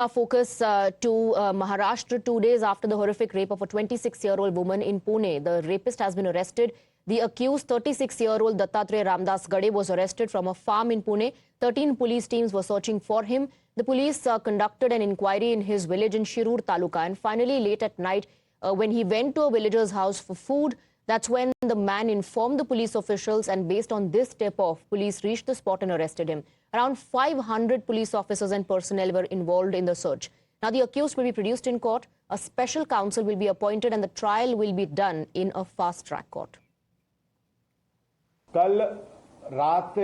Our focus to Maharashtra 2 days after the horrific rape of a 26-year-old woman in Pune. The rapist has been arrested. The accused 36-year-old Dattatreya Ramdas Gade was arrested from a farm in Pune. 13 police teams were searching for him. The police conducted an inquiry in his village in Shirur Taluka, and finally late at night when he went to a villager's house for food, that's when the man informed the police officials, and based on this tip-off, police reached the spot and arrested him. Around 500 police officers and personnel were involved in the search. Now the accused will be produced in court. A special counsel will be appointed and the trial will be done in a fast-track court. कल रात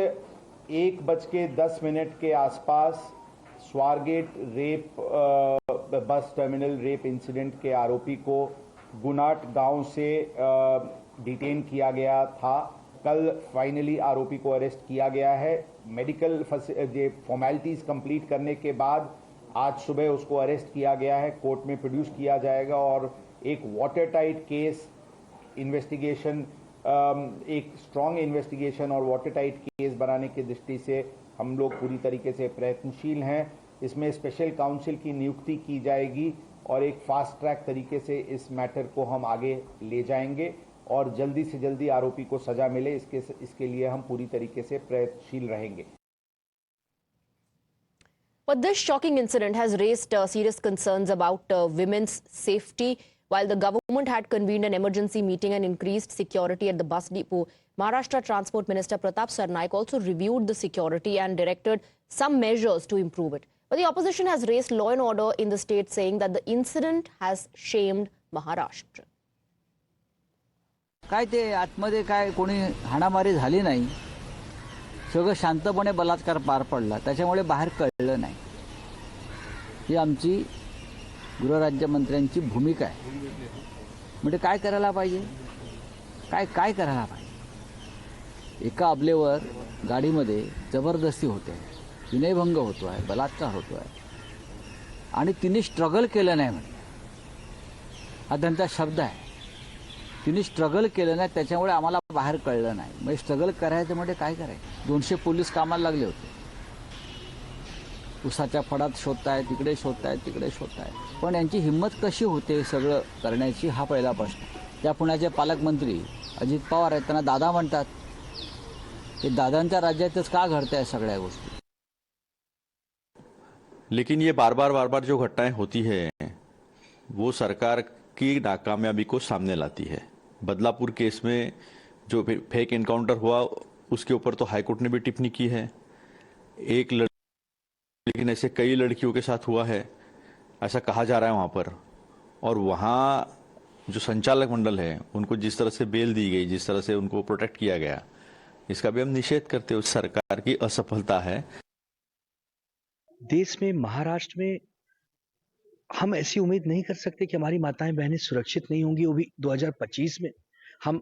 1:10 के आसपास Swargate rape bus terminal rape incident के आरोपी को गुनाट गांव से detain किया गया था। कल फाइनली आरोपी को अरेस्ट किया गया है। मेडिकल फॉर्मेलिटीज कंप्लीट करने के बाद आज सुबह उसको अरेस्ट किया गया है, कोर्ट में प्रोड्यूस किया जाएगा और एक वाटर टाइट केस इन्वेस्टिगेशन, एक स्ट्रॉन्ग इन्वेस्टिगेशन और वाटर टाइट केस बनाने की दृष्टि से हम लोग पूरी तरीके से प्रयत्नशील हैं। इसमें स्पेशल काउंसिल की नियुक्ति की जाएगी और एक फास्ट ट्रैक तरीके से इस मैटर को हम आगे ले जाएंगे और जल्दी से जल्दी आरोपी को सजा मिले, इसके लिए हम पूरी तरीके से प्रयत्नशील रहेंगे। But this shocking incident has raised serious concerns about women's safety. While the government had convened an emergency meeting and increased security at the bus depot, Maharashtra Transport Minister Pratap Sarnaik also reviewed the security and directed some measures to improve it. But the opposition has raised law and order in the state, saying that the incident has shamed Maharashtra. काय ते आतमध्ये काय कोणी हाणामारी झाली नाही, सगळं शांतपणे बलात्कार पार पडला, त्याच्यामुळे बाहेर कळलं नाही। ही आमची गृहराज्यमंत्र्यांची भूमिका आहे। म्हणजे काय करायला पाहिजे, काय करायला पाहिजे। एका अबलेवर गाडीमध्ये जबरदस्ती होते, विनयभंग होतो आहे, बलात्कार होतो आहे आणि तिने स्ट्रगल केलं नाही म्हणजे हा त्यांचा शब्द आहे। तिने स्ट्रगल केलं नाही, त्याच्यामुळे आम्हाला बाहेर कळलं नाही। म्हणजे स्ट्रगल करायचं म्हणजे काय करायचं। 200 पोलीस कामाला लागले होते, उसाच्या फडात शोधतायत, तिकडे शोधतायत, तिकडे शोधतायत, पण यांची हिम्मत कशी होते सगळं करण्याची, हा पहिला प्रश्न। त्या पुण्याचे पालकमंत्री अजित पवार आहेत, त्यांना दादा म्हणतात, ते दादांच्या राज्यातच का घडताय सगळ्या गोष्टी। लेकिन ये बार बार जो घटनाएं होती है वो सरकार की नाकामयाबी को सामने लाती है। बदलापुर केस में जो फेक एनकाउंटर हुआ उसके ऊपर तो हाईकोर्ट ने भी टिप्पणी की है। एक लेकिन ऐसे कई लड़कियों के साथ हुआ है, ऐसा कहा जा रहा है वहाँ पर। और वहाँ जो संचालक मंडल है उनको जिस तरह से बेल दी गई, जिस तरह से उनको प्रोटेक्ट किया गया, इसका भी हम निषेध करते हैं। सरकार की असफलता है। देश में, महाराष्ट्र में हम ऐसी उम्मीद नहीं कर सकते कि हमारी माताएं बहनें सुरक्षित नहीं होंगी, वो भी 2025 में। हम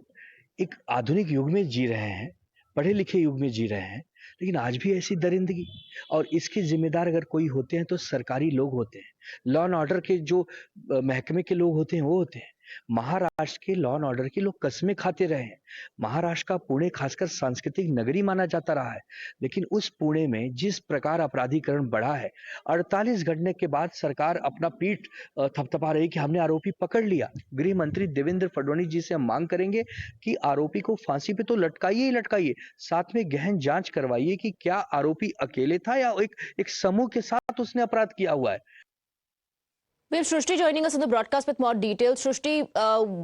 एक आधुनिक युग में जी रहे हैं, पढ़े लिखे युग में जी रहे हैं, लेकिन आज भी ऐसी दरिंदगी, और इसके जिम्मेदार अगर कोई होते हैं तो सरकारी लोग होते हैं। लॉ एंड ऑर्डर के जो महकमे के लोग होते हैं वो होते हैं। महाराष्ट्र के लॉ एंड ऑर्डर के लोग कस्में खाते रहे हैं। महाराष्ट्र का पुणे खासकर सांस्कृतिक नगरी माना जाता रहा है, लेकिन उस पुणे में जिस प्रकार अपराधीकरण बढ़ा है, 48 घंटे के बाद सरकार अपना पीठ थपथपा रही कि हमने आरोपी पकड़ लिया। गृह मंत्री देवेंद्र फडणवीस जी से हम मांग करेंगे कि आरोपी को फांसी पे तो लटकाइए ही लटकाइए, साथ में गहन जांच करवाइए कि क्या आरोपी अकेले था या एक समूह के साथ उसने अपराध किया हुआ है। We have Shrishti joining us on the broadcast with more details. Shrishti,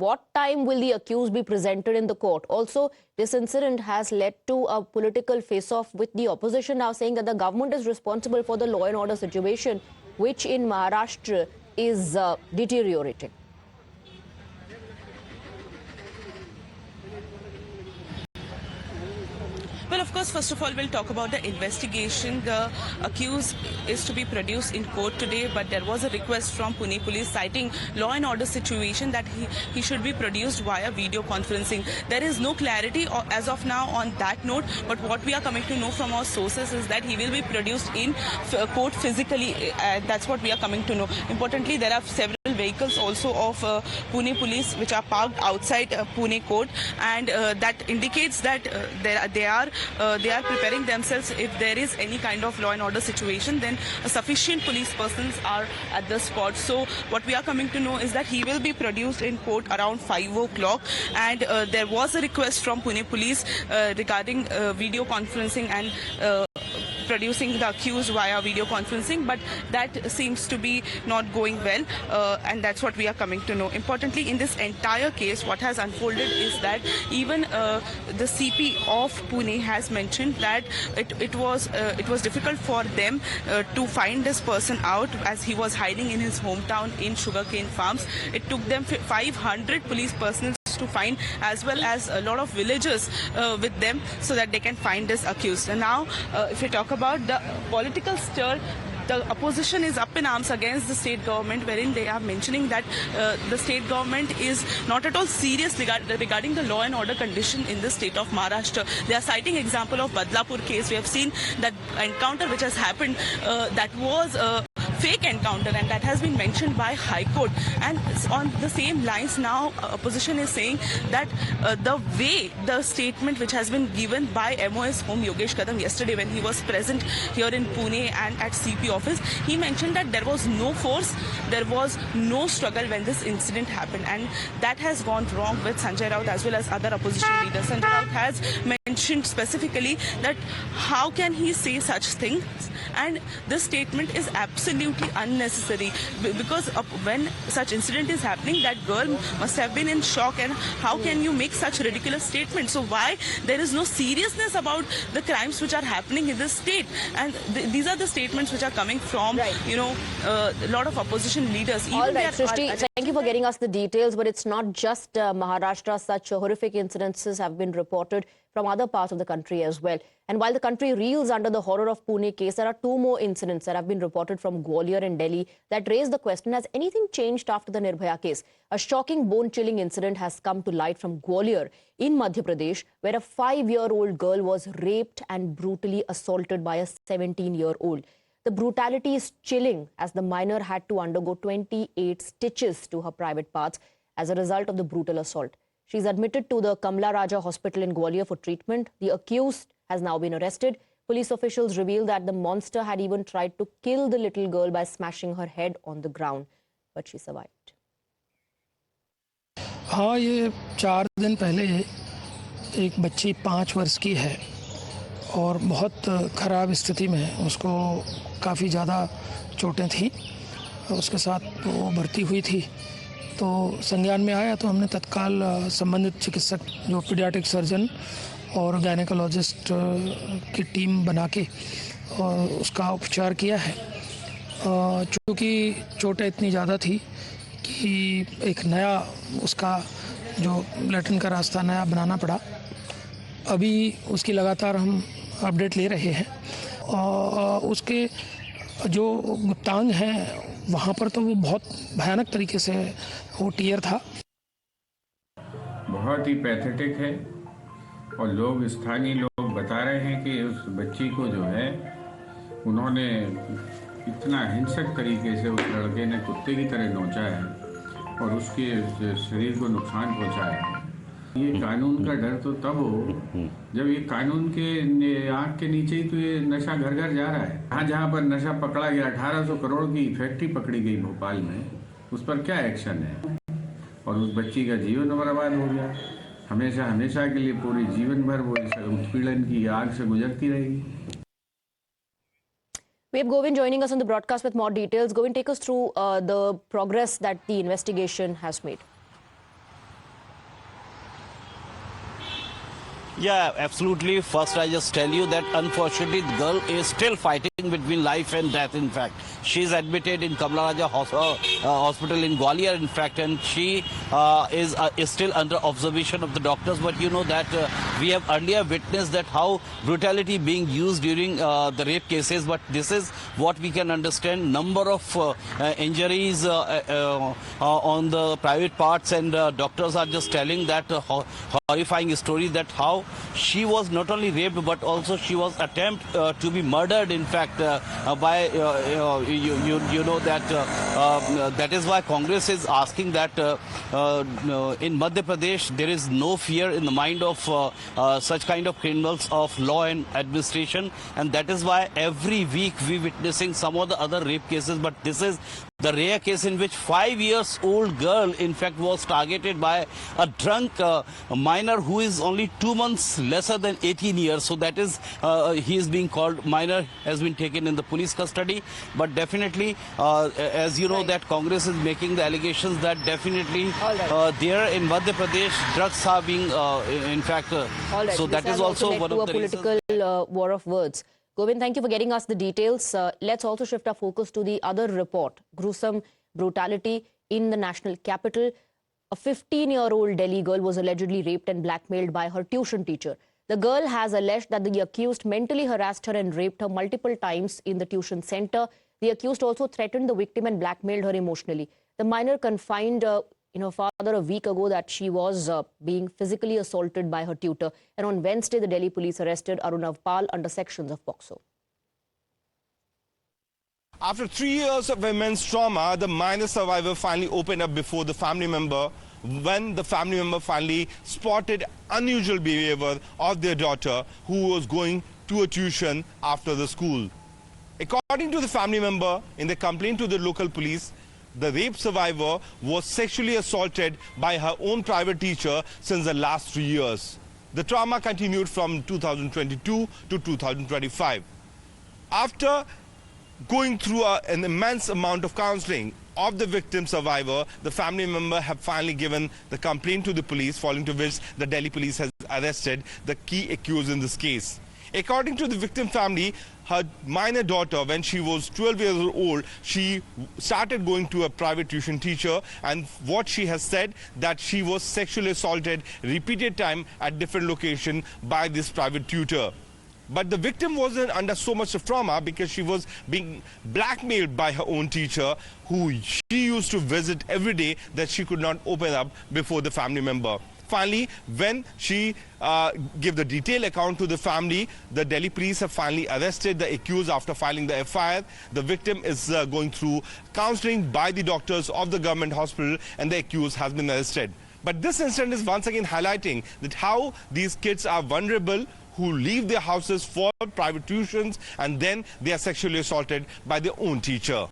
what time will the accused be presented in the court? Also, this incident has led to a political face-off with the opposition now saying that the government is responsible for the law and order situation, which in Maharashtra is deteriorating. Well, of course, first of all, we'll talk about the investigation. The accused is to be produced in court today, but there was a request from Pune police citing law and order situation that he should be produced via video conferencing. There is no clarity as of now on that note, but what we are coming to know from our sources is that he will be produced in court physically. That's what we are coming to know. Importantly, there are several vehicles also of Pune police which are parked outside Pune court, and that indicates that they are preparing themselves. If there is any kind of law and order situation, then sufficient police persons are at the spot. So what we are coming to know is that he will be produced in court around 5 o'clock, and there was a request from Pune police regarding video conferencing and producing the accused via video conferencing, but that seems to be not going well, and that's what we are coming to know. Importantly, in this entire case, what has unfolded is that even the CP of Pune has mentioned that it was difficult for them to find this person out, as he was hiding in his hometown in sugarcane farms. It took them 500 police personnel to find, as well as a lot of villagers with them, so that they can find this accused. And now, if we talk about the political stir, the opposition is up in arms against the state government, wherein they are mentioning that the state government is not at all serious regarding the law and order condition in the state of Maharashtra. They are citing example of Badlapur case. We have seen that encounter which has happened, that was fake encounter, and that has been mentioned by High Court. And on the same lines now, opposition is saying that the way the statement which has been given by MOS Home Yogesh Kadam yesterday when he was present here in Pune and at CP office, he mentioned that there was no force, there was no struggle when this incident happened, and that has gone wrong with Sanjay Raut as well as other opposition leaders. Sanjay Raut has mentioned specifically that how can he say such things, and this statement is absolutely unnecessary, because when such incident is happening, that girl must have been in shock, and how can you make such ridiculous statements? So why there is no seriousness about the crimes which are happening in this state? And these are the statements which are coming from, a lot of opposition leaders. Even all right, Srishti, thank you for getting us the details, but it's not just Maharashtra. Such horrific incidences have been reported from other parts of the country as well. And while the country reels under the horror of Pune case, there are 2 more incidents that have been reported from Gwalior and Delhi that raise the question, has anything changed after the Nirbhaya case? A shocking, bone-chilling incident has come to light from Gwalior in Madhya Pradesh, where a 5-year-old girl was raped and brutally assaulted by a 17-year-old. The brutality is chilling, as the minor had to undergo 28 stitches to her private parts as a result of the brutal assault. She's admitted to the Kamla Raja hospital in Gwalior for treatment. The accused has now been arrested. Police officials revealed that the monster had even tried to kill the little girl by smashing her head on the ground, but she survived. हाँ, ये 4 दिन पहले एक बच्ची 5 वर्ष की है और बहुत ख़राब स्थिति में, उसको काफ़ी ज़्यादा चोटें थी, उसके साथ वो भर्ती हुई थी। तो संज्ञान में आया तो हमने तत्काल संबंधित चिकित्सक, जो पीडियाट्रिक सर्जन और गायनेकोलॉजिस्ट की टीम बना के उसका उपचार किया है। चूँकि चोटें इतनी ज़्यादा थी कि एक नया उसका जो लैट्रिन का रास्ता नया बनाना पड़ा। अभी उसकी लगातार हम अपडेट ले रहे हैं, और उसके जो गुप्तांग हैं वहाँ पर तो वो बहुत भयानक तरीके से वो टीयर था। बहुत ही पैथेटिक है, और लोग, स्थानीय लोग बता रहे हैं कि उस बच्ची को जो है उन्होंने इतना हिंसक तरीके से, उस लड़के ने कुत्ते की तरह नोचा है और उसके शरीर को नुकसान पहुंचाया है। ये कानून का डर तो तब हो जब ये कानून के आंख के नीचे ही तो ये नशा घर घर जा रहा है। जहाँ पर नशा पकड़ा गया, 1800 करोड़ की फैक्ट्री पकड़ी गई भोपाल में, उस पर क्या एक्शन है? और उस बच्ची का जीवन बर्बाद हो गया। हमेशा हमेशा के लिए पूरी जीवन भर वो इस उत्पीड़न की आग से गुजरती रहेगी। We have Govind joining us on the broadcast with more details. Govind, take us through the progress that the investigation has made. Yeah, absolutely. First, I just tell you that unfortunately the girl is still fighting between life and death. In fact, she is admitted in Kamla Raja hospital in Gwalior, in fact, and she is still under observation of the doctors. But you know that We have earlier witnessed that how brutality being used during the rape cases, but this is what we can understand. Number of injuries on the private parts, and doctors are just telling that horrifying story that how she was not only raped but also she was attempted to be murdered, in fact, by you know that that is why Congress is asking that in Madhya Pradesh there is no fear in the mind of such kind of criminals of law and administration, and that is why every week we witnessing some of the other rape cases, but this is the rare case in which 5-year-old girl in fact was targeted by a drunk minor who is only 2 months lesser than 18 years. So that is he is being called minor, has been taken in the police custody. But definitely as you know that Congress is making the allegations that definitely there in Madhya Pradesh drugs are being in fact so that is also one of the political war of words. Govind, thank you for getting us the details. Let's also shift our focus to the other report. Gruesome brutality in the national capital. A 15-year-old Delhi girl was allegedly raped and blackmailed by her tuition teacher. The girl has alleged that the accused mentally harassed her and raped her multiple times in the tuition center. The accused also threatened the victim and blackmailed her emotionally. The minor confided her father a week ago that she was being physically assaulted by her tutor. And on Wednesday, the Delhi police arrested Arunav Pal under sections of POCSO. After 3 years of immense trauma, the minor survivor finally opened up before the family member when the family member finally spotted unusual behavior of their daughter who was going to a tuition after the school. According to the family member, in the complaint to the local police, the rape survivor was sexually assaulted by her own private teacher since the last 3 years. The trauma continued from 2022 to 2025. After going through an immense amount of counseling of the victim survivor, the family member have finally given the complaint to the police, following to which the Delhi police has arrested the key accused in this case. According to the victim family, her minor daughter, when she was 12 years old, she started going to a private tuition teacher, and what she has said that she was sexually assaulted repeated time at different locations by this private tutor. But the victim wasn't under so much of trauma because she was being blackmailed by her own teacher, who she used to visit every day, that she could not open up before the family member. Finally, when she gave the detailed account to the family, the Delhi police have finally arrested the accused after filing the FIR. The victim is going through counseling by the doctors of the government hospital, and the accused has been arrested. But this incident is once again highlighting that how these kids are vulnerable, who leave their houses for private tuitions, and then they are sexually assaulted by their own teacher.